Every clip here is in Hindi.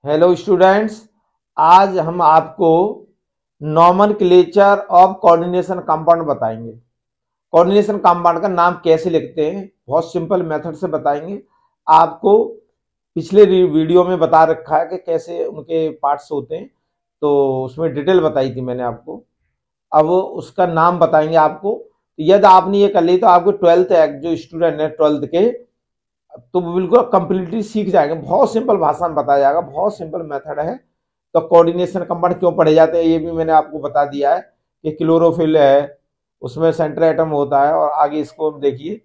हेलो स्टूडेंट्स, आज हम आपको नॉमेनक्लेचर ऑफ कोऑर्डिनेशन कंपाउंड बताएंगे। कोऑर्डिनेशन कंपाउंड का नाम कैसे लिखते हैं बहुत सिंपल मेथड से बताएंगे। आपको पिछले वीडियो में बता रखा है कि कैसे उनके पार्ट्स होते हैं, तो उसमें डिटेल बताई थी मैंने आपको। अब उसका नाम बताएंगे आपको। यदि आपने ये कर ली तो आपको 12th जो स्टूडेंट है 12th के, तो बिल्कुल कंप्लीटली सीख जाएंगे। बहुत सिंपल भाषा में बताया जाएगा, बहुत सिंपल मेथड है। तो कोऑर्डिनेशन कंपाउंड क्यों पढ़े जाते हैं ये भी मैंने आपको बता दिया है कि क्लोरोफिल है, उसमें सेंटर एटम होता है, और आगे इसको देखिए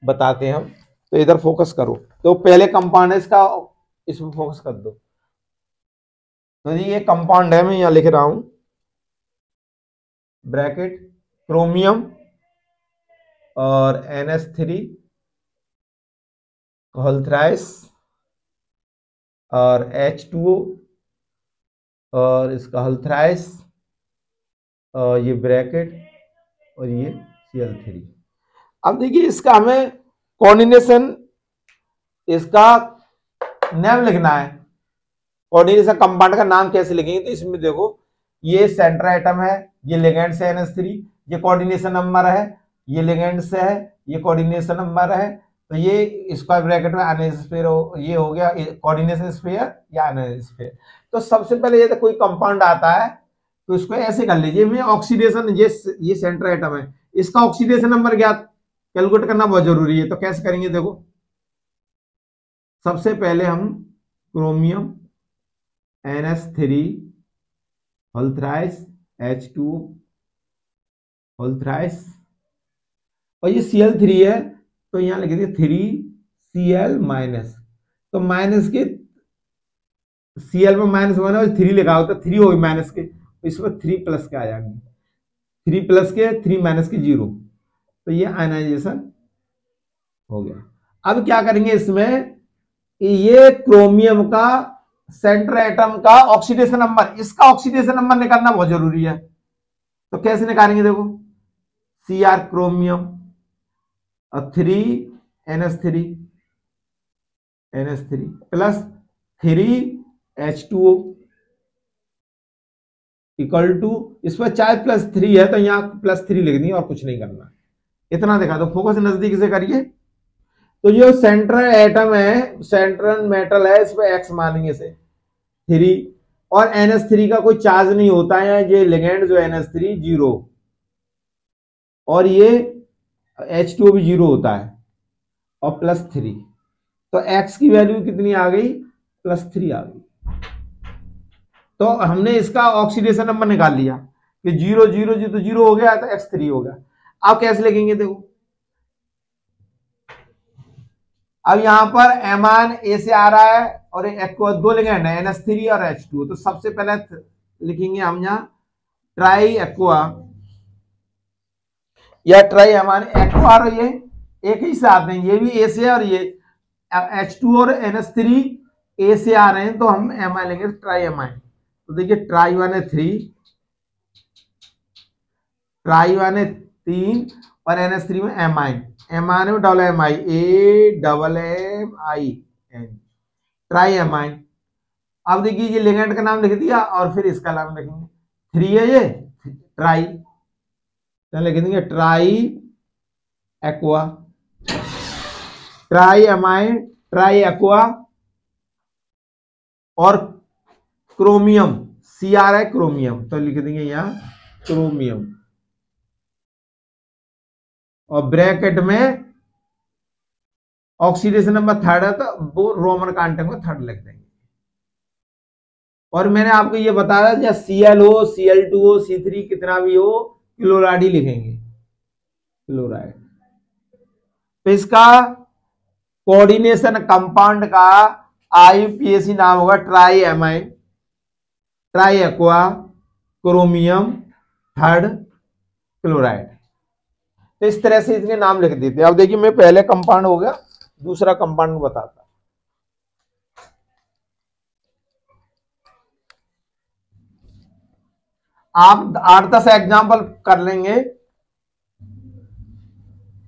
बताते हैं हम। तो इधर फोकस करो, तो पहले कंपाउंड है इसका, इसमें फोकस कर दो। तो ये कंपाउंड है, मैं यहाँ लिख रहा हूं ब्रैकेट क्रोमियम और NH3 होल थ्राइस और H2O और इसका होल थ्राइस और ये ब्रैकेट और ये Cl3। अब देखिए इसका हमें कोऑर्डिनेशन, इसका नाम लिखना है। कोऑर्डिनेशन कंपाउंड का नाम कैसे लिखेंगे, तो इसमें देखो ये सेंटर एटम है, ये लिगेंड से NH3, ये कोऑर्डिनेशन नंबर है, ये लिगेंड से है, ये कोऑर्डिनेशन नंबर है। तो ये स्क्वायर ब्रैकेट में अनस्फीयर ये हो गया कोऑर्डिनेशन स्फीयर या अनस्फीयर। तो सबसे पहले यदि कोई कंपाउंड आता है तो इसको ऐसे कर लीजिए, मैं ऑक्सीडेशन, ये सेंटर एटम है, इसका ऑक्सीडेशन नंबर ज्ञात कैलकुलेट करना बहुत जरूरी है। तो कैसे करेंगे देखो, सबसे पहले हम chromium NH3 whole thrice H2 whole thrice और ये Cl3 है, तो यहां लिख दिए 3Cl माइनस। तो माइनस के Cl में माइनस वन है और 3 लिखा होता है, 3 होगी माइनस के, तो इसमें 3 प्लस के आ जाएंगे, 3 प्लस के 3 माइनस के 0। तो ये आयनाइजेशन हो गया। अब क्या करेंगे इसमें, ये क्रोमियम का सेंटर एटम का ऑक्सीडेशन नंबर, इसका ऑक्सीडेशन नंबर निकालना बहुत जरूरी है। तो कैसे निकालेंगे देखो, Cr क्रोमियम और 3NH3 plus 3H2O equal to, इसमें चाहे +3 है तो यहाँ +3 लिख दी और कुछ नहीं करना, इतना देखा। तो फोकस नजदीक से करिए। तो ये सेंट्रल एटम है, सेंट्रल मेटल है, इस पे X मानेंगे से 3, और NH3 का कोई चार्ज नहीं होता है, ये लिगेंड जो NH3 0, और ये H2O भी 0 होता है, और +3। तो X की वैल्यू कितनी आ गई, +3 आ गई। तो हमने इसका ऑक्सीडेशन नंबर निकाल लिया कि 0 0 0 तो 0 हो गया, तो X3 हो गया। अब कैसे लिखेंगे देखो, अब यहां पर एमान ए से आ रहा है और एक्वा, दो लिगेंड है NH3 और H2। तो सबसे पहले लिखेंगे हम यहां ट्राई एक्वा या ट्राई एमान एक्वा, और ये एक ही से आते हैं, ये भी ए से और ये H2 और NH3 ए से आ रहे हैं, तो हम एमाइन लेंगे ट्राई एमाइन। तो देखिए ट्राई 1 है 3, ट्राई 1 है 3 और NH3 में एमाइन, एमाइन में डबल एम आई AMMIN, ट्राई एमाइन। अब देखिए ये लिगेंड का नाम लिख दिया और फिर इसका नाम लिखेंगे, 3 है ये ट्राई, तो लिख देंगे try aqua, try amine, try aqua, और क्रोमियम Cr है क्रोमियम, तो लिख देंगे यहां क्रोमियम, और ब्रैकेट में ऑक्सीडेशन नंबर 3 है, तो वो रोमन कांटे में 3 लिख देंगे। और मैंने आपको ये बताया या Cl हो, Cl2 हो, C3 कितना भी हो, क्लोराइड ही लिखेंगे, क्लोराइड। तो इसका कोऑर्डिनेशन कंपाउंड का IUPAC नाम होगा try amine, try aqua, chromium, 3 chloride. तो इस तरह से इसके नाम लिख देते हैं। अब देखिए मैं पहले कंपाउंड हो गया, दूसरा कंपाउंड बताता। आप 8-10 एग्जाम्पल कर लेंगे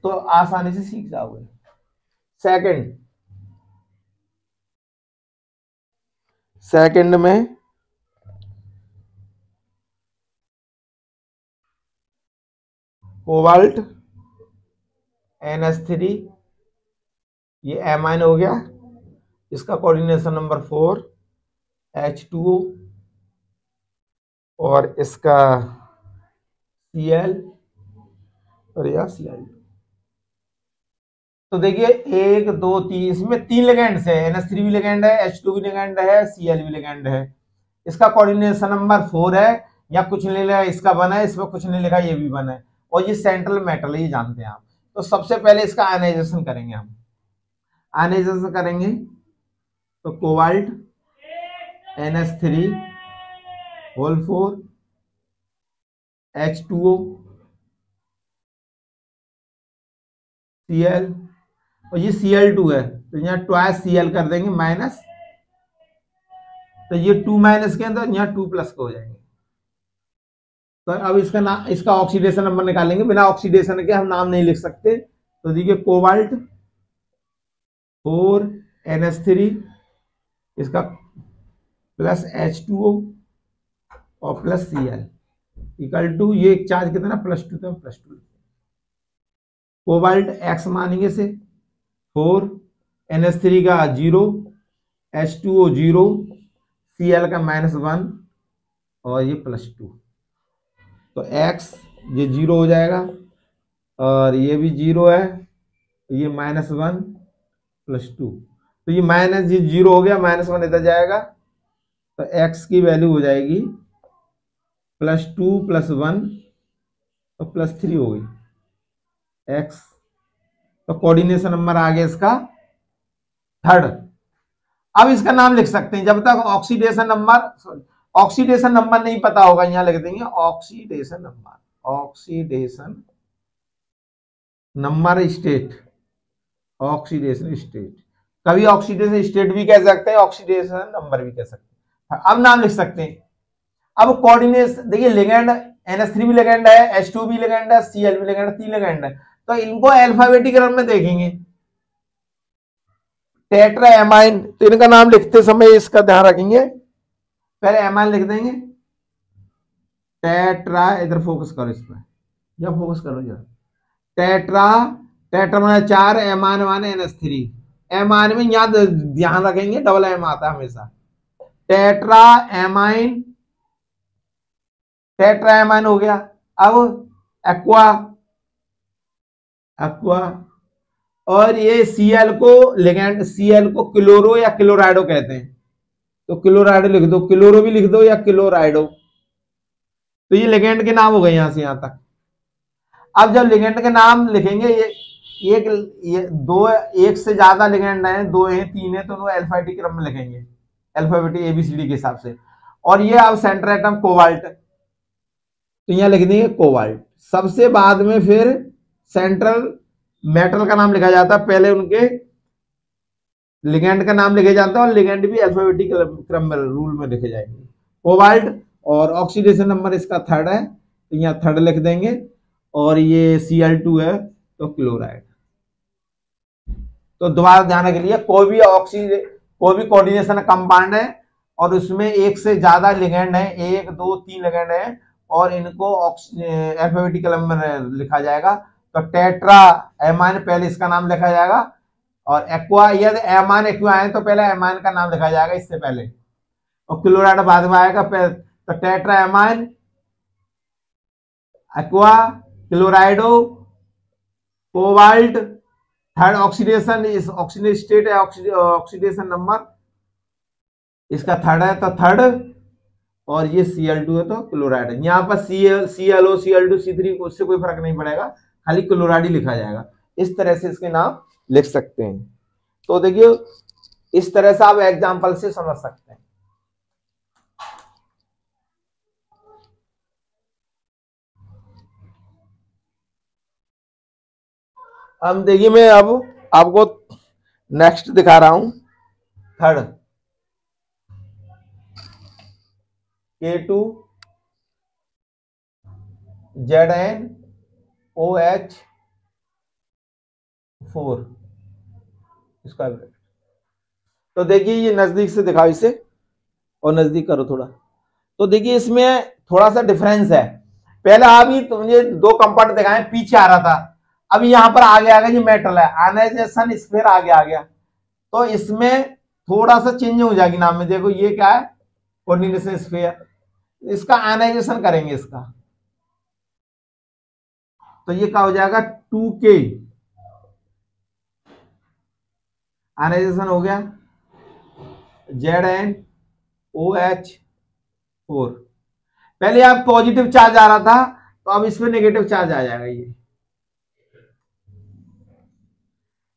तो आसानी से सीख जाओगे। सेकंड, सेकंड में कोबाल्ट NH3, ये एमाइन हो गया, इसका कोऑर्डिनेशन नंबर 4 H2O, और इसका Cl और यह Cl। तो देखिए 1 2 3, इसमें 3 लिगेंड्स है, NH3 भी लिगेंड है, H2 भी लिगेंड है, Cl भी लिगेंड है। इसका कोऑर्डिनेशन नंबर 4 है, या कुछ नहीं लिखा, इसका 1 है, इसमें कुछ नहीं लिखा, ये भी 1 है, और ये सेंट्रल मेटल है, ये जानते हैं आप। तो सबसे पहले इसका आयनाइजेशन करेंगे हम। आयनाइजेशन करेंगे तो cobalt NH3 whole 4 H2O Cl, और ये Cl2 है, तो यहाँ ट्वाइस Cl कर देंगे माइनस, तो ये 2 माइनस के अंदर यहाँ 2 प्लस के हो जाएंगे। तो अब इसका नाम, इसका ऑक्सीडेशन नंबर निकालेंगे, बिना ऑक्सीडेशन के हम नाम नहीं लिख सकते। तो देखिए कोबाल्ट 4 NH3, इसका प्लस H2O और प्लस Cl इक्वल टू, ये चार्ज कितना +2, तो +2। कोबाल्ट X मानेंगे से 4, NH3 का 0, H2O 0, Cl का -1 और ये +2, तो X ये 0 हो जाएगा, और ये भी 0 है, तो ये -1 +2, तो ये माइनस, ये 0 हो गया, -1 इधर जाएगा, तो X की वैल्यू हो जाएगी +2 + 1 तो +3 हो गई X। तो कोऑर्डिनेशन नंबर आ गया इसका 3rd। अब इसका नाम लिख सकते हैं, जब तक ऑक्सीडेशन नंबर नहीं पता होगा, यहां लिख देंगे oxidation number state, oxidation state, कभी ऑक्सीडेशन स्टेट भी कह सकते हैं, ऑक्सीडेशन नंबर भी कह सकते हैं। अब नाम लिख सकते हैं। अब कोऑर्डिनेशन देखिए, लिगेंड NH3 भी लिगेंड है, H2 भी लिगेंड है, Cl भी लिगेंड है, 3 लिगेंड है, तो इनको अल्फाबेटिक क्रम में देखेंगे। टेट्रा एमाइन, तो इनका नाम लिखते समय इसका ध्यान रखेंगे, पहले एमाइन लिख देंगे टेट्रा, इधर फोकस करो इस पर, या फोकस करो जरा, टेट्रा माने 4, एमाइन माने NH3, एमाइन में यहां ध्यान रखेंगे डबल एम आता है हमेशा, टेट्रा एमाइन हो गया। अब एक्वा, और ये Cl को लिगेंड, Cl को क्लोरो या क्लोराइडो कहते हैं, तो क्लोराइडो लिख दो, क्लोरो भी लिख दो या क्लोराइडो, तो ये लिगेंड के नाम हो गए यहां से यहां तक। अब जब लिगेंड के नाम लिखेंगे, ये दो, एक से ज्यादा लिगेंड है, 2 है 3 है, तो उनको अल्फाबेटिक क्रम में लिखेंगे, अल्फाबेटिक ABCD के हिसाब से। और ये अब सेंटर एटम कोबाल्ट, तो यहां लिख देंगे कोबाल्ट। सबसे बाद में फिर सेंट्रल मेटल का नाम लिखा जाता है, पहले उनके लिगेंड का नाम लिखा जाता है, और लिगेंड भी अल्फाबेटिक क्रम में, रूल में लिखे जाएंगे। कोबाल्ट, और ऑक्सीडेशन नंबर इसका 3rd है, तो यहाँ 3rd लिख देंगे, और ये Cl2 है, तो क्लोराइड। तो दोबारा ध्यान के लिए, कोई भी कोऑर्डिनेशन कंपाउंड है और उसमें एक से ज्यादा लिगेंड है, 1 2 3 लिगेंड है, और इनको अल्फाबेटिक क्रम में लिखा जाएगा। तो टेट्रा एमाइन, पहले इसका नाम लिखा जाएगा, और एक्वा, यदि एमाइन एक्वा है तो पहले एमाइन का नाम लिखा जाएगा इससे पहले, और क्लोराइड बाद में आएगा। तो tetra amine, aqua, क्लोराइडो, cobalt, 3rd oxidation, इस ऑक्सीडेशन स्टेट है, ऑक्सीडेशन नंबर इसका 3rd है, तो 3rd, और ये Cl2 है, तो क्लोराइड है। यहाँ पर ClO, Cl2, C3 उससे कोई फर्क नहीं पड़ेगा, खाली क्लोराइड ही लिखा जाएगा। इस तरह से इसके नाम लिख सकते हैं। तो देखिए, इस तरह से आप एग्जाम्पल से समझ सकते हैं। अब देखिए, मैं अब आपको नेक्स्ट दिखा रहा हूं, 3rd K2 ZnOH4 इसका। तो देखिए, ये नजदीक से दिखाओ इसे, और नजदीक करो थोड़ा। तो देखिए इसमें थोड़ा सा डिफरेंस है। पहले अभी तुमने दो कंपाउंड दिखाए, पीछे आ रहा था, अभी यहां पर आगे आ गया, ये मेटल है, आयनाइजेशन स्फीयर आगे आ गया। तो इसमें थोड़ा सा चेंज हो जाएगी नाम में। देखो ये क्या है, कोऑर्डिनेशन स्फीयर, इसका आयनाइजेशन करेंगे इसका, तो ये क्या हो जाएगा 2K, आयनाइजेशन हो गया ZnOH4। पहले यहाँ पॉजिटिव चार्ज आ रहा था, तो अब इसमें नेगेटिव चार्ज आ जाएगा ये,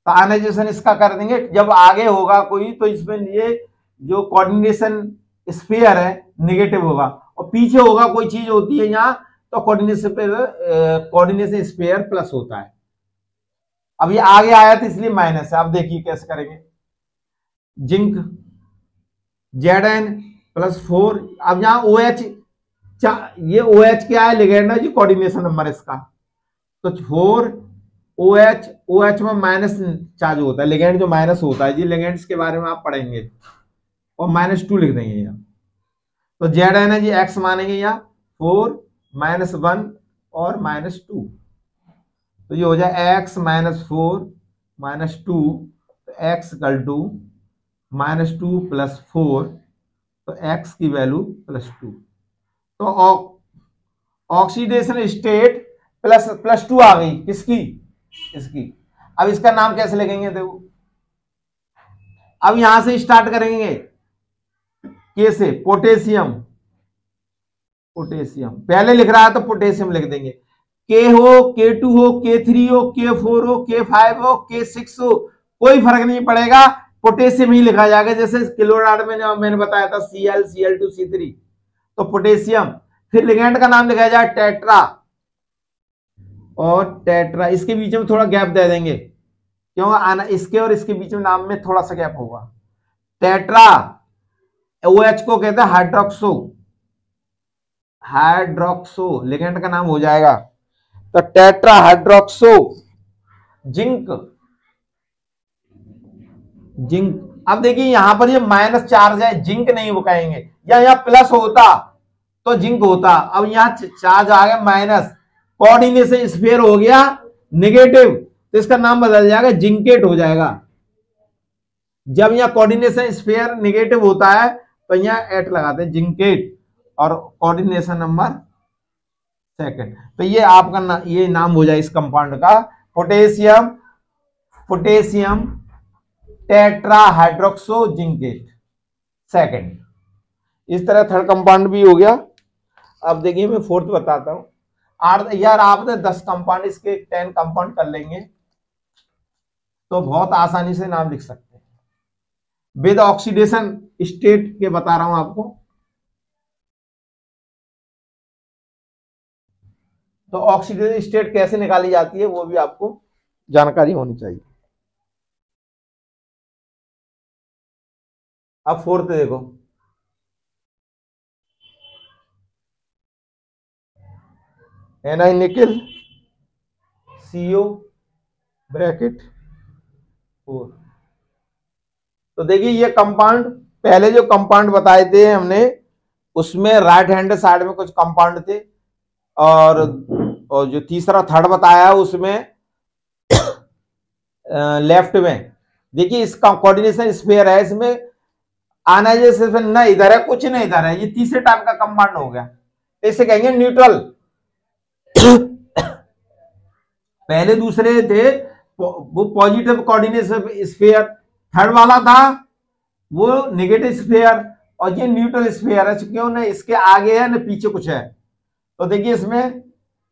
तो आयनाइजेशन इसका कर देंगे। जब आगे होगा कोई तो इसमें ये जो कोऑर्डिनेशन स्फीयर है नेगेटिव होगा, और पीछे होगा कोई चीज होती है यहाँ तो कोऑर्डिनेशन स्फीयर प्लस होता है। अब ये आगे आया तो इसलिए माइनस है। अब देखिए कैसे करेंगे, जिंक Zn+4, अब यहाँ OH, ये OH क्या है, लिगेंड है जी, कोऑर्डिनेशन नंबर इसका, तो 4OH, OH में माइनस चार्ज होता है, लिगेंड जो माइनस होता है जी, लिगेंड्स के बारे में आप पढ़ेंगे, और -2 लिख देंगे यहाँ। तो Zn है जी, x मानेंगे यहाँ 4 -1 और -2, तो ये हो जाए x -4 -2, तो x = -2 + 4, तो x की वैल्यू +2। तो ऑक्सीडेशन स्टेट +2 आ गई, किसकी, इसकी। अब इसका नाम कैसे लिखेंगे, देखो अब यहां से स्टार्ट करेंगे, के से, पोटेशियम, पोटेशियम पहले लिख रहा है तो पोटेशियम लिख देंगे, के हो, K2 हो, K3 हो, K4 हो, K5 हो, K6 हो, कोई फर्क नहीं पड़ेगा, पोटेशियम ही लिखा जाएगा। जैसे क्लोराइड में मैंने बताया था Cl, Cl2, C3, तो पोटेशियम। फिर लिगेंड का नाम लिखा जाए टेट्रा, और टेट्रा, इसके बीच में थोड़ा गैप दे देंगे, क्यों आना, इसके और इसके बीच में नाम में थोड़ा सा गैप होगा। टेट्रा, OH को कहते हैं हाइड्रोक्सो, हाइड्रोक्सो लिगेंड का नाम हो जाएगा, तो टेट्रा हाइड्रोक्सो जिंक, जिंक। अब देखिए यहां पर ये माइनस चार्ज है, जिंक नहीं वो कहेंगे, या यहाँ प्लस होता तो जिंक होता, अब यहाँ चार्ज आ गया माइनस, कोऑर्डिनेशन स्फीयर हो गया नेगेटिव, तो इसका नाम बदल जाएगा, जिंकेट हो जाएगा। जब यहाँ कोऑर्डिनेशन स्फीयर नेगेटिव होता है तो यहाँ एट लगाते हैं, जिंकेट, और कोऑर्डिनेशन नंबर सेकंड। तो ये आपका ये नाम हो जाए इस कंपाउंड का, पोटेशियम, पोटेशियम टेट्राहाइड्रोक्सो जिंकेट सेकंड। इस तरह थर्ड कंपाउंड भी हो गया। अब देखिए मैं फोर्थ बताता हूं। यार आपने 10 कंपाउंड, इसके 10 कंपाउंड कर लेंगे तो बहुत आसानी से नाम लिख सकते हैं। विद ऑक्सीडेशन स्टेट के बता रहा हूं आपको, तो ऑक्सीडेशन स्टेट कैसे निकाली जाती है वो भी आपको जानकारी होनी चाहिए। अब फोर्थ देखो, Ni निकल CO ब्रैकेट 4। तो देखिए ये कंपाउंड, पहले जो कंपाउंड बताए थे हमने उसमें राइट हैंड साइड में कुछ कंपाउंड थे, और जो तीसरा थर्ड बताया उसमें लेफ्ट में। देखिए इसका कोऑर्डिनेशन स्फीयर है, इसमें आयनाइजेशन ना इधर है कुछ नहीं इधर है, ये तीसरे टाइप का कंपाउंड हो गया, इसे कहेंगे न्यूट्रल। पहले दूसरे थे वो पॉजिटिव कोऑर्डिनेशन स्फीयर, थर्ड वाला था वो नेगेटिव स्फीयर, और ये न्यूट्रल स्फीयर है, क्यों ना इसके आगे है ना पीछे कुछ है। तो देखिए इसमें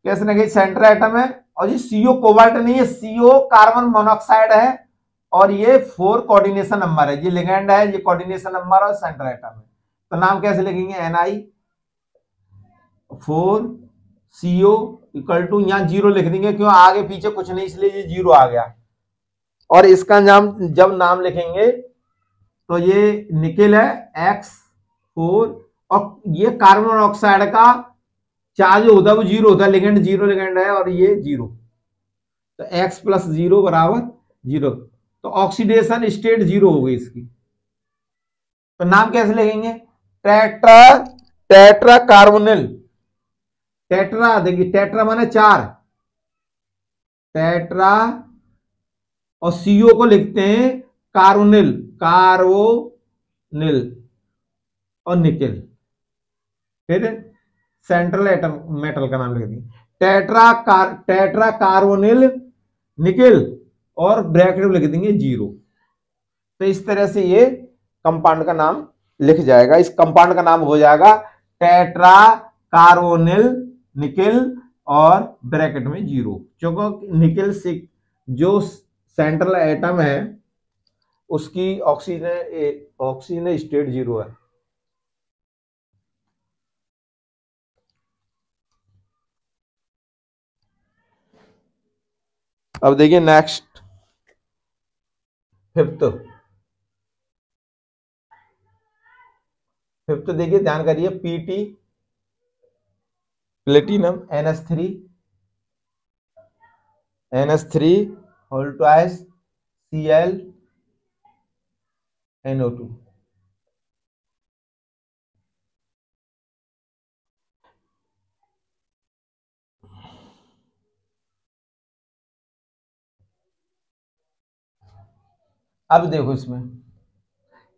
कैसे ना सेंटर एटम है, और ये CO कोबाल्ट नहीं है, CO कार्बन मोनोऑक्साइड है, और ये 4 कोऑर्डिनेशन नंबर है, ये लिगेंड है, ये कोऑर्डिनेशन नंबर और सेंटर एटम है। तो नाम कैसे लिखेंगे, Ni4CO = यहां 0 लिख देंगे, क्यों आगे पीछे कुछ नहीं इसलिए ये 0 आ गया। और इसका नाम जब नाम लिखेंगे तो ये निकेल है X4, और ये कार्बन मोनोऑक्साइड का चार्ज होता है वो 0 होता है, लिगेंड 0 लिगेंड है, और ये 0, तो X + 0 = 0, तो ऑक्सीडेशन स्टेट 0 हो गई इसकी। तो नाम कैसे लिखेंगे, टेट्रा टेट्रा कार्बोनिल, टेट्रा देखिए, टेट्रा माने 4, टेट्रा और सीओ को लिखते हैं कार्बोनिल, कार्बोनिल और निकेल, फिर सेंट्रल एटम मेटल का नाम लिख दिए, टेट्रा कार्बोनिल निकेल और ब्रैकेट में लिख देंगे 0। तो इस तरह से ये कंपाउंड का नाम लिख जाएगा। इस कंपाउंड का नाम हो जाएगा टेट्रा कार्बोनिल निकेल और ब्रैकेट में 0, क्योंकि निकेल से जो सेंट्रल एटम है उसकी ऑक्सीजन स्टेट 0 है। अब देखिए नेक्स्ट फिफ्थ देखिए, ध्यान करिए, PT platinum NH3 whole twice Cl NO2। अब देखो,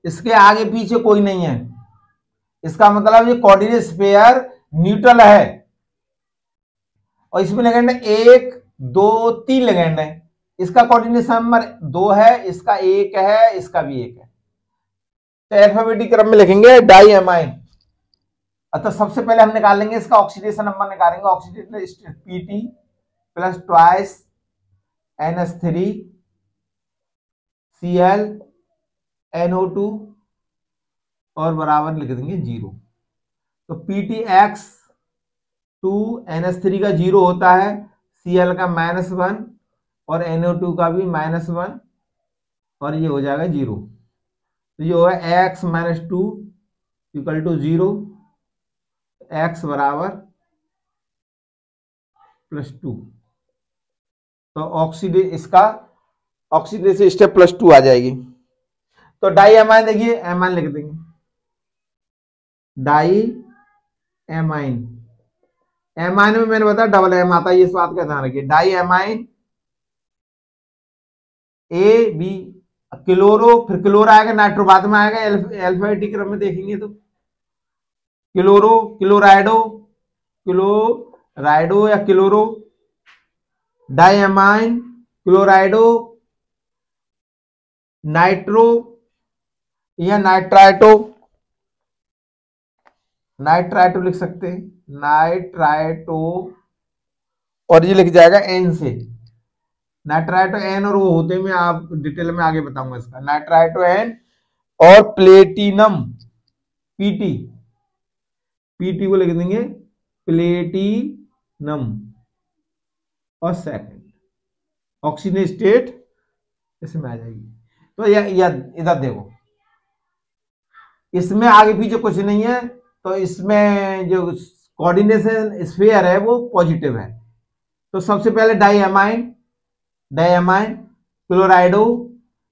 इसके आगे पीछे कोई नहीं है, इसका मतलब ये कोऑर्डिनेट पेयर न्यूट्रल है, और इसमें लिगेंड 1 2 3 लिगेंड है। इसका कोऑर्डिनेशन नंबर 2 है, इसका 1 है, इसका भी 1 है। तो अल्फाबेटिक क्रम में लिखेंगे डाई एमाइन। अतः सबसे पहले हम निकालेंगे इसका ऑक्सीडेशन नंबर, निकालेंगे oxidation PT plus twice NH3 Cl NO2 और बराबर लिख देंगे 0। तो PTX 2 NH3 का 0 होता है, Cl का -1 और NO2 का भी -1, और ये हो जाएगा 0। तो ये होगा x - 2 = 0, x बराबर +2। तो इसका ऑक्सीडेशन स्टेप +2 आ जाएगी। तो डाई एमाइन देखिए, एमाइन लिख देंगे, डाई एमाइन। एमाइन में मैंने बताया डबल एम आता है, इस बात का ध्यान रखिए। Diamine A B chloro, फिर क्लोरो आएगा, नाइट्रो बाद में आएगा, अल्फाबेटिक क्रम में देखेंगे तो क्लोरो, क्लोराइडो या क्लोरो, डाइएमाइन, क्लोराइडो, नाइट्रो या नाइट्राइटो लिख सकते हैं, नाइट्राइटो, और ये लिख जाएगा N से, नाइट्राइटो N और वो होते में आप डिटेल में आगे बताऊंगा इसका, नाइट्राइटो N और प्लेटिनम पीटी को लिख देंगे प्लेटिनम, और सेकंड ऑक्सीजन स्टेट इसमें आ जाएगी। तो इधर देखो, इसमें आगे पीछे कुछ नहीं है, तो इसमें जो कोऑर्डिनेशन स्फीयर है वो पॉजिटिव है। तो सबसे पहले डाइएमाइन क्लोराइडो,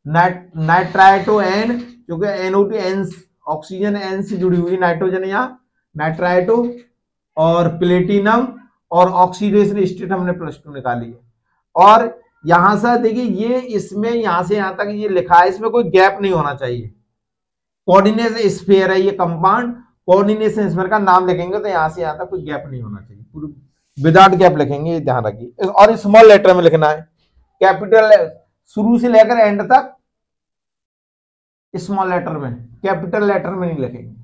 नाइट्राइटो N, क्योंकि NO2 N ऑक्सीजन N से जुड़ी हुई नाइट्रोजन, यहाँ नाइट्राइटो और प्लेटिनम, और ऑक्सीडेशन स्टेट हमने +2 निकाली है। और यहां से देखिए, ये इसमें यहां से यहां तक ये लिखा है, इसमें कोई गैप नहीं होना चाहिए। कोऑर्डिनेशन स्फीयर है ये कंपाउंड, कोऑर्डिनेशन स्फीयर का नाम लिखेंगे तो यहां से यहां तक कोई गैप नहीं होना चाहिए, पूरी विदाउट गैप लिखेंगे, ये ध्यान रखिए। और स्मॉल लेटर में लिखना है, कैपिटल शुरू से लेकर एंड तक स्मॉल लेटर में, कैपिटल लेटर में नहीं लिखेंगे।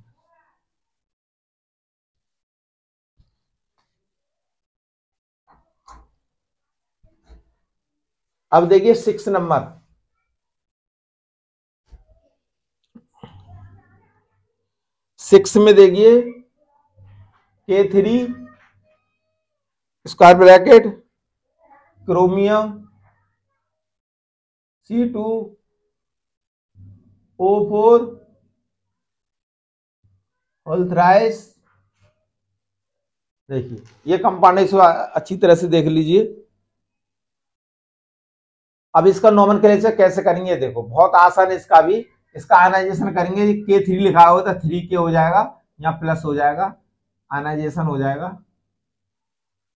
अब देखिए 6 नंबर, 6 में देखिए K3 square bracket chromium C2O4 whole thrice. देखिए ये कंपाउंड, इसको अच्छी तरह से देख लीजिए। अब इसका नोमेनक्लेचर कैसे करेंगे, देखो बहुत आसान है इसका भी। इसका आयनाइजेशन करेंगे, K3 लिखा होगा तो 3K हो जाएगा, यहाँ प्लस हो जाएगा, आयनाइजेशन हो जाएगा,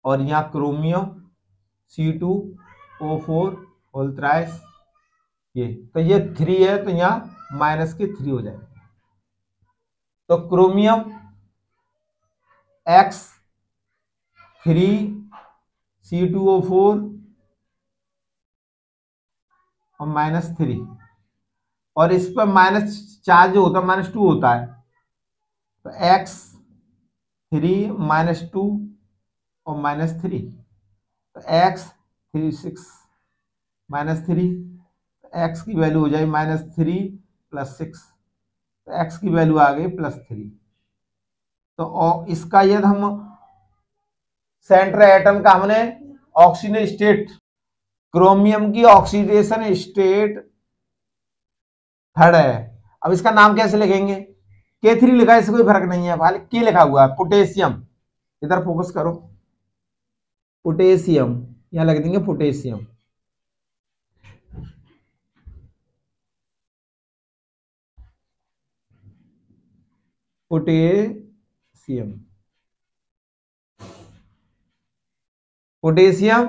और यहाँ क्रोमियम C2O4 होल थ्राइस, ये तो ये 3 है तो यहाँ माइनस के 3 हो जाएगा। तो क्रोमियम X3 C2O4 और -3, और इस पर माइनस चार्ज जो होता है -2 होता है, तो X3 -2 और -3, तो X36 -3, X की वैल्यू हो जाएगी -3 + 6, तो X की वैल्यू आ गई +3। तो इसका यदि हम सेंट्रल एटम का हमने ऑक्सीजन स्टेट, क्रोमियम की ऑक्सीडेशन स्टेट 3rd है। अब इसका नाम कैसे लिखेंगे? K3 लिखा है, इससे कोई फर्क नहीं है, खाली K लिखा हुआ है। पोटेशियम, इधर फोकस करो, पोटेशियम यहां लग देंगे पोटेशियम। Potassium, potassium.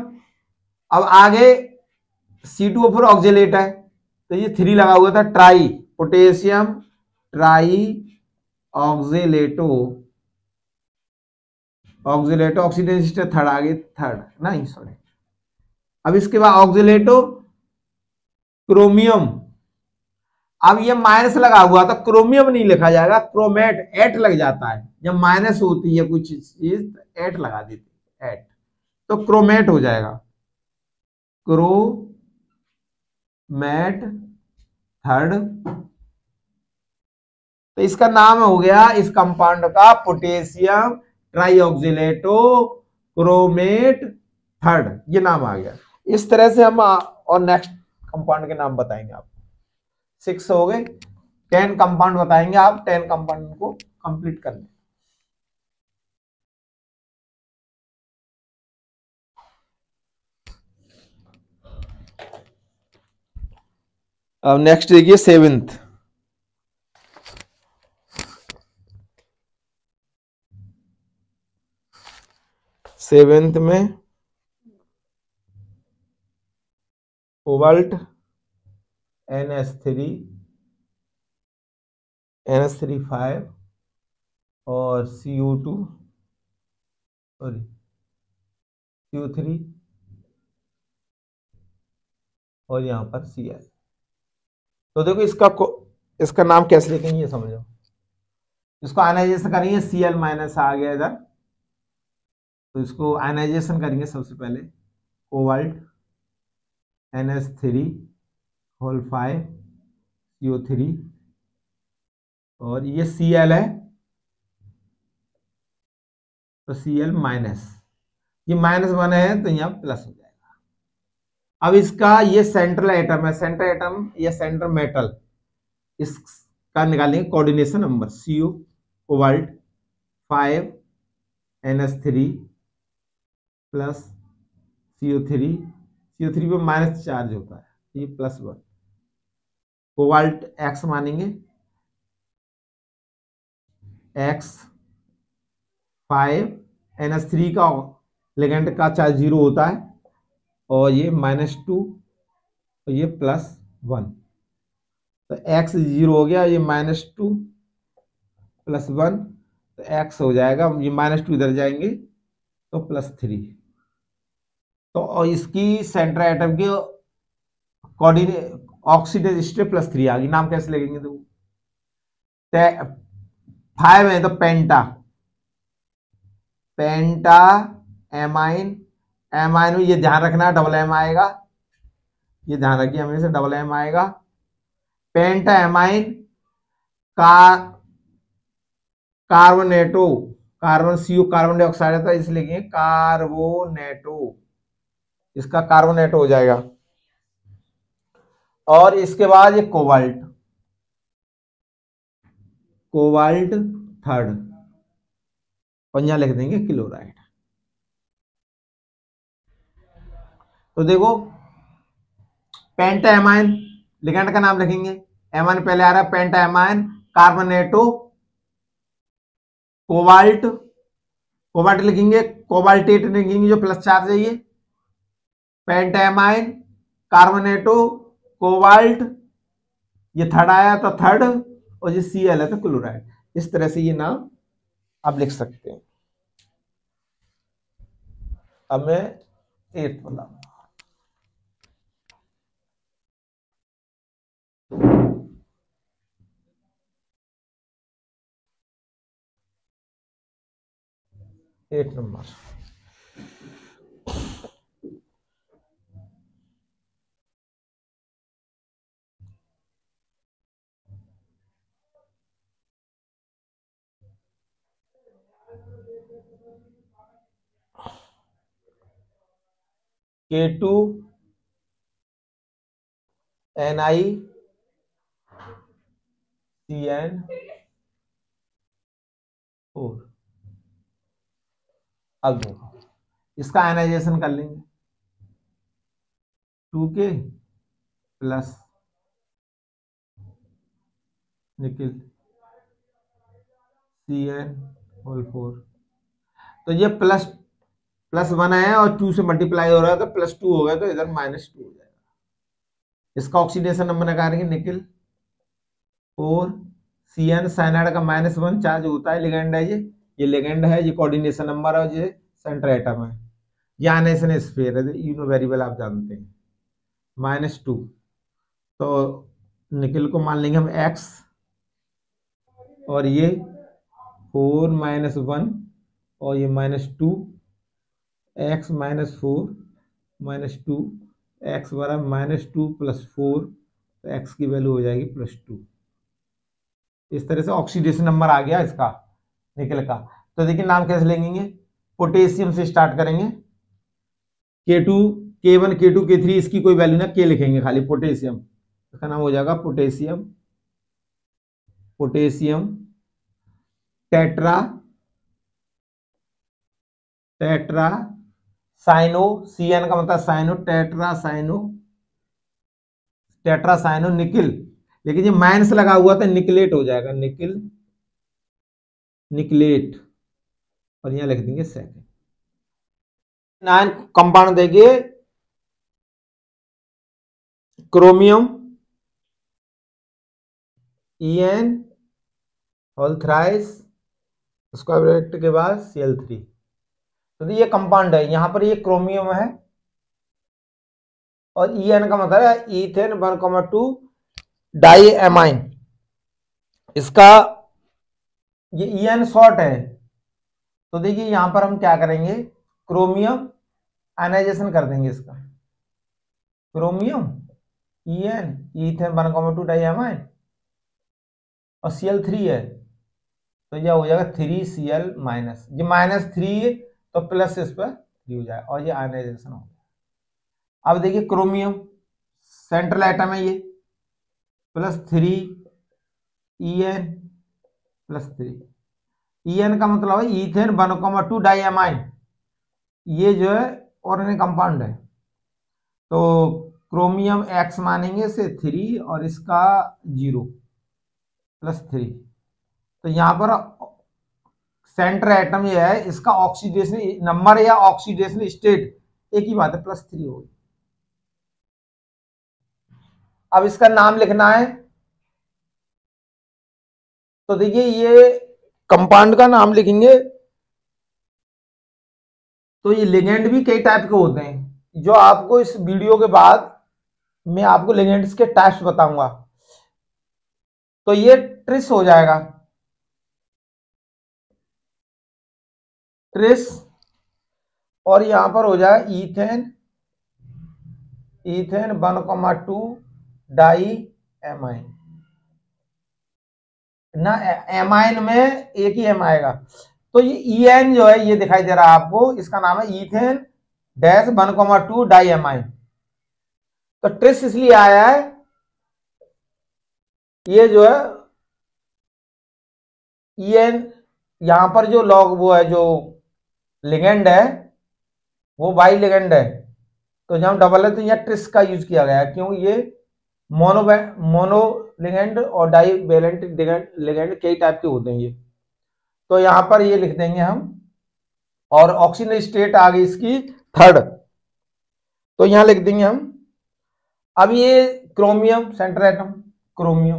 अब आगे C2O4 ऑक्जेलेट है, तो ये 3 लगा हुआ था, try potassium try oxalato, oxalato oxidation state 3rd आ गई, 3rd नहीं सॉरी। अब इसके बाद ऑक्जेलेटो क्रोमियम, अब ये माइनस लगा हुआ था, क्रोमियम नहीं लिखा जाएगा, क्रोमेट, एट लग जाता है जब माइनस होती है कुछ चीज, एट लगा देती है, एट, तो क्रोमेट हो जाएगा, क्रोमेट 3rd। तो इसका नाम हो गया इस कंपाउंड का पोटेशियम ट्राईऑक्सिलेटो क्रोमेट 3rd, ये नाम आ गया। इस तरह से हम और नेक्स्ट कंपाउंड के नाम बताएंगे आप। 6 हो गए, 10 कंपाउंड बताएंगे आप, 10 कंपाउंड को कंप्लीट कर लें। अब नेक्स्ट देखिए 7th, में कोबाल्ट NH3 और CO2 सॉरी CO3 और यहां पर Cl। तो देखो इसका नाम कैसे लिखेंगे ये समझो। इसको आयनाइजेशन करेंगे, Cl- आ गया इधर, तो इसको आयनाइजेशन करेंगे सबसे पहले, कोबाल्ट NH3 होल 5 CO3, और ये Cl है तो Cl-, ये -1 है तो यहाँ प्लस हो जाएगा। अब इसका ये सेंट्रल एटम है, सेंट्रल एटम या सेंट्रल मेटल, इसका निकालेंगे coordination number, CO cobalt 5 NH3 plus CO3 पे माइनस चार्ज होता है, ये +1, कोबाल्ट X मानेंगे, X5 NH3 का लिगेंड का चार्ज 0 होता है, और ये -2 और ये +1, तो X 0 हो गया, ये -2 +1, तो X हो जाएगा, ये -2 इधर जाएंगे तो +3। तो और इसकी सेंट्रल एटम की कोऑर्डिनेट ऑक्सीडेशन स्टेट +3 आ गई। नाम कैसे लगेंगे? तो 5 है तो पेंटा, पेंटा एमाइन, एमाइन में ये ध्यान रखना डबल एम आएगा, ये ध्यान रखिए हमेशा डबल एम आएगा। पेंटा एमाइन का कार्बोनेटो, कार्बन CO कार्बन डाइऑक्साइड है तो इसलिए लिखेंगे कार्बोनेटो, इसका कार्बोनेटो हो जाएगा। और इसके बाद ये कोबाल्ट, कोबाल्ट 3rd, और यहां लिख देंगे क्लोराइड। तो देखो पेंटा एमाइन, लिगेंड का नाम लिखेंगे, एमाइन पहले आ रहा है, पेंटा एमाइन कार्बोनेटो कोबाल्ट, कोबाल्ट लिखेंगे, कोबाल्टेट लिखेंगे जो प्लस चार्ज है ये, पेंटामाइन, कार्बोनेटो, कोबाल्ट, ये थर्ड आया तो थर्ड, और ये Cl है तो क्लोराइड। इस तरह से ये नाम आप लिख सकते हैं। अब मैं 8th बताऊंगा। एट नंबर, K2 NiCN, अब देखो इसका आयनाइजेशन कर लेंगे, 2K प्लस निकल CN4, तो ये प्लस प्लस 1 है और 2 से मल्टीप्लाई हो रहा है तो प्लस 2 हो गया, तो इधर -2 हो जाएगा। इसका ऑक्सीडेशन नंबर निकालेंगे, निकल 4 CN, साइनाइड का -1 चार्ज होता है, लिगेंड है ये लिगेंड है, ये कोऑर्डिनेशन नंबर है, ये सेंटर एटम है, ये आयनाइजेशन स्फीयर है, यूनो वेरिएबल आप जानते हैं, -2। तो निकल को मान लेंगे हम X, और ये 4 - 1 और ये -2, X -4 -2, X बराबर -2 + 4, तो X की वैल्यू हो जाएगी +2। इस तरह से ऑक्सीडेशन नंबर आ गया इसका निकल का। तो देखिए नाम कैसे लेंगे, पोटेशियम से स्टार्ट करेंगे, K2 K1 K2 K3 इसकी कोई वैल्यू ना, K लिखेंगे खाली, पोटेशियम, इसका नाम हो जाएगा potassium, potassium tetra, tetra cyano, CN का मतलब cyano, tetra cyano, tetra cyano nickel, लेकिन ये माइनस लगा हुआ था, निकलेट हो जाएगा, निकल निकलेट, और यहां लिख देंगे सेकंड। 9 कंपाउंड देंगे, क्रोमियम En होल थ्राइस, उसका ब्रैकेट के बाद Cl3, तो ये कंपाउंड है, यहां पर ये क्रोमियम है, और En का मतलब है ईथेन 1,2 डाई एमाइन, इसका ये En शॉर्ट है। तो देखिए यहां पर हम क्या करेंगे, क्रोमियम आयनाइजेशन कर देंगे इसका, chromium En ethane 1,2 diamine, और Cl3 है, तो यह हो जाएगा 3Cl-, ये -3 तो प्लस इस पर 3 हो जाएगा, और ये आयनाइजेशन हो गया। अब देखिए क्रोमियम सेंट्रल एटम है ये, +3 En +3, En का मतलब है ईथेन 1,2 डाई एमाइन, ये जो है ऑर्गेनिक कंपाउंड है, तो क्रोमियम X मानेंगे से 3 और इसका 0 +3, तो यहां पर सेंटर एटम ये है, इसका ऑक्सीडेशन नंबर या ऑक्सीडेशन स्टेट एक ही बात है, +3 होगी। अब इसका नाम लिखना है, तो देखिए ये कंपाउंड का नाम लिखेंगे, तो ये लिगेंड भी कई टाइप के होते हैं, जो आपको इस वीडियो के बाद मैं आपको लिगेंड्स के टाइप्स बताऊंगा। तो ये ट्रिस हो जाएगा, ट्रिस, और यहां पर हो जाएगा ईथेन, ईथेन 1,2 डाई एमाइन ना, एमाइन में एक ही एम आएगा, तो ये En जो है ये दिखाई दे रहा है आपको, इसका नाम है ईथेन डैश 1,2 डाई एमाइन। तो ट्रिस इसलिए आया है, ये जो है En यहां पर जो लॉग वो है, जो लिगेंड है वो बाई लिगेंड है, तो जब डबल है तो यहां ट्रिस का यूज किया गया है, क्यों, ये मोनो लिगेंड और डाई वैलेंट लिगेंड कई टाइप के होते हैं ये। तो यहां पर ये लिख देंगे हम, और ऑक्सीजन स्टेट आ गई इसकी थर्ड, तो यहां लिख देंगे हम। अब ये क्रोमियम सेंटर एटम, क्रोमियम,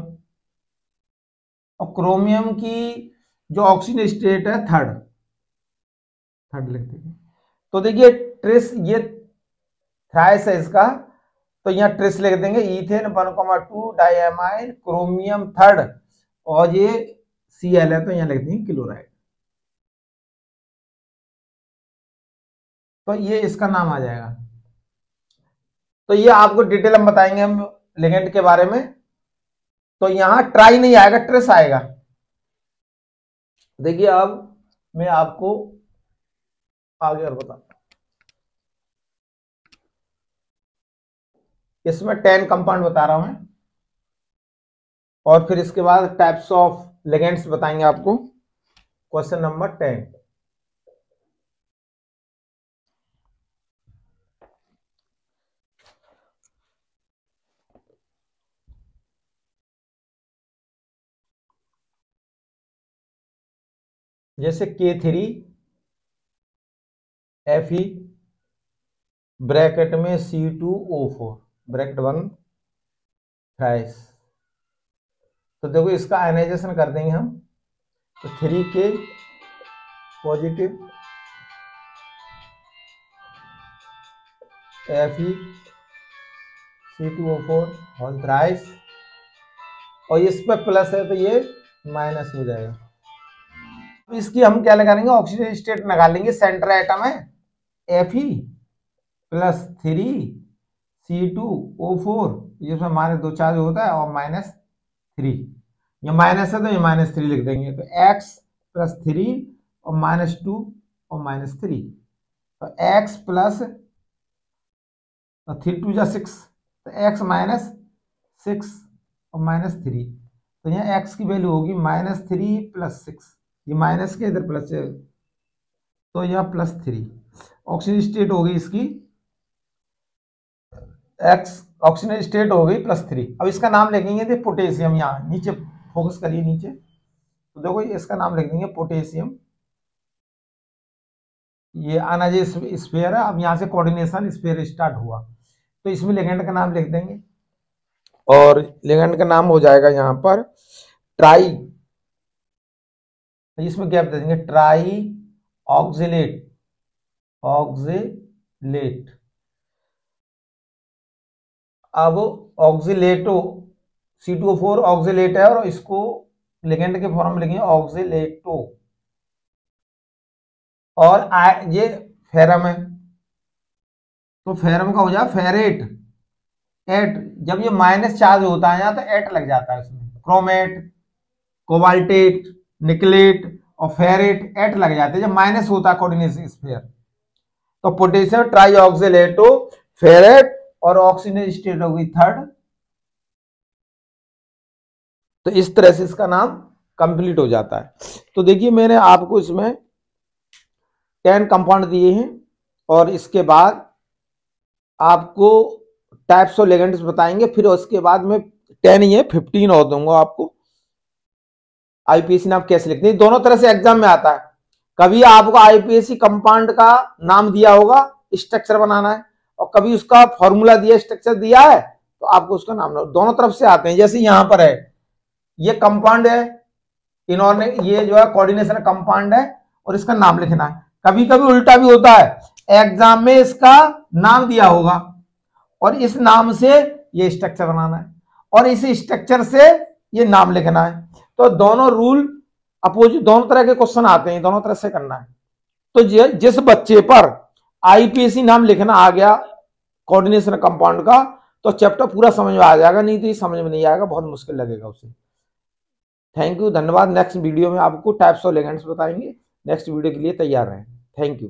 और क्रोमियम की जो ऑक्सीजन स्टेट है थर्ड, थर्ड लिख देंगे। तो देखिए ट्रेस, ये थ्राइस है इसका, तो यहां ट्रेस लिख देंगे, इथेन 1,2 डाइएमाइन क्रोमियम थर्ड, और ये Cl है तो यहां लिख देंगे क्लोराइड। तो ये इसका नाम आ जाएगा। तो ये आपको डिटेल हम बताएंगे हम लिगेंड के बारे में। तो यहां ट्राई नहीं आएगा, ट्रेस आएगा। देखिए अब मैं आपको आगे और बताता हूं। इसमें 10 कंपाउंड बता रहा हूं मैं, और फिर इसके बाद टाइप्स ऑफ लिगेंड्स बताएंगे आपको। क्वेश्चन नंबर 10, जैसे K3 Fe ब्रैकेट में C2O4 ब्रैकेट 1 थ्राइस। तो देखो इसका आयनाइजेशन कर देंगे हम, तो 3K positive Fe C2O4 whole thrice, और इस पर प्लस है तो ये माइनस हो जाएगा। इसकी हम क्या लगा लेंगे, ऑक्सीजन स्टेट लगा लेंगे। सेंटर एटम है Fe प्लस 3C2O4, जिसमें माइनस 2 चार्ज होता है, और -3, ये माइनस है तो ये -3 लिख देंगे। तो X प्लस 3 और -2 और -3, तो X प्लस 3 2 जा 6, तो X -6 और -3, तो यहाँ X की वैल्यू होगी -3 प्लस 6, ये माइनस के इधर प्लस है, तो यह +3। ऑक्सीजन स्टेट हो गई इसकी X, ऑक्सीजन स्टेट हो गई +3। अब इसका नाम लिखेंगे थे पोटेशियम, यहाँ नीचे फोकस करिए नीचे, तो देखो इसका नाम लिख देंगे पोटेशियम। ये अनाजे स्फीयर है। अब यहाँ से कोऑर्डिनेशन स्फीयर स्टार्ट हुआ, तो इसमें लिगेंड का नाम लिख देंगे, और लिगेंड का नाम हो जाएगा यहाँ पर ट्राई, इसमें गैप दे देंगे, ट्राई ऑक्सिलेट, ऑक्सिलेट। अब ऑक्सिलेटो C2O4 ऑक्सिलेट है, और इसको लिगेंड के फॉर्म में लिखेंगे ऑक्सिलेटो। और ये फेरम है, तो फेरम का हो जाए फेरेट, एट। जब ये माइनस चार्ज होता है यहाँ तो एट लग जाता है इसमें। क्रोमेट, कोबाल्टेट, निकलेट और फेरेट, एट लग जाते हैं जब माइनस होता है कोऑर्डिनेशन स्फीयर। तो पोटेशियम ट्राईऑक्सिलेटो फेरेट, और ऑक्सीजन स्टेट हो गई थर्ड। तो इस तरह से इसका नाम कंप्लीट हो जाता है। तो देखिए मैंने आपको इसमें 10 कंपाउंड दिए हैं, और इसके बाद आपको टाइप्स ऑफ लिगेंड्स बताएंगे। फिर उसके बाद में 10 ही है, 15 और दूंगा आपको। आईपीएसी नाम कैसे लिखते हैं, दोनों तरह से एग्जाम में आता है। कभी आपको आईपीएसी कंपाउंड का नाम दिया होगा, स्ट्रक्चर बनाना है, और कभी उसका फॉर्मूला दिया, स्ट्रक्चर दिया है, तो आपको उसका नाम, दोनों तरफ से आते हैं। जैसे यहां पर है, ये कंपाउंड है, इन्होंने ये जो है कोऑर्डिनेशन कंपाउंड है, और इसका नाम लिखना है। कभी कभी उल्टा भी होता है, एग्जाम में इसका नाम दिया होगा, और इस नाम से ये स्ट्रक्चर बनाना है, और इस स्ट्रक्चर से ये नाम लिखना है। तो दोनों रूल अपोजिट, दोनों तरह के क्वेश्चन आते हैं, दोनों तरह से करना है। तो जिस बच्चे पर आईपीएसी नाम लिखना आ गया कोऑर्डिनेशन कंपाउंड का, तो चैप्टर पूरा समझ में आ जाएगा, नहीं तो ये समझ में नहीं आएगा, बहुत मुश्किल लगेगा उसे। थैंक यू, धन्यवाद। नेक्स्ट वीडियो में आपको टाइप्स ऑफ लिगेंड्स बताएंगे। नेक्स्ट वीडियो के लिए तैयार रहें। Thank you.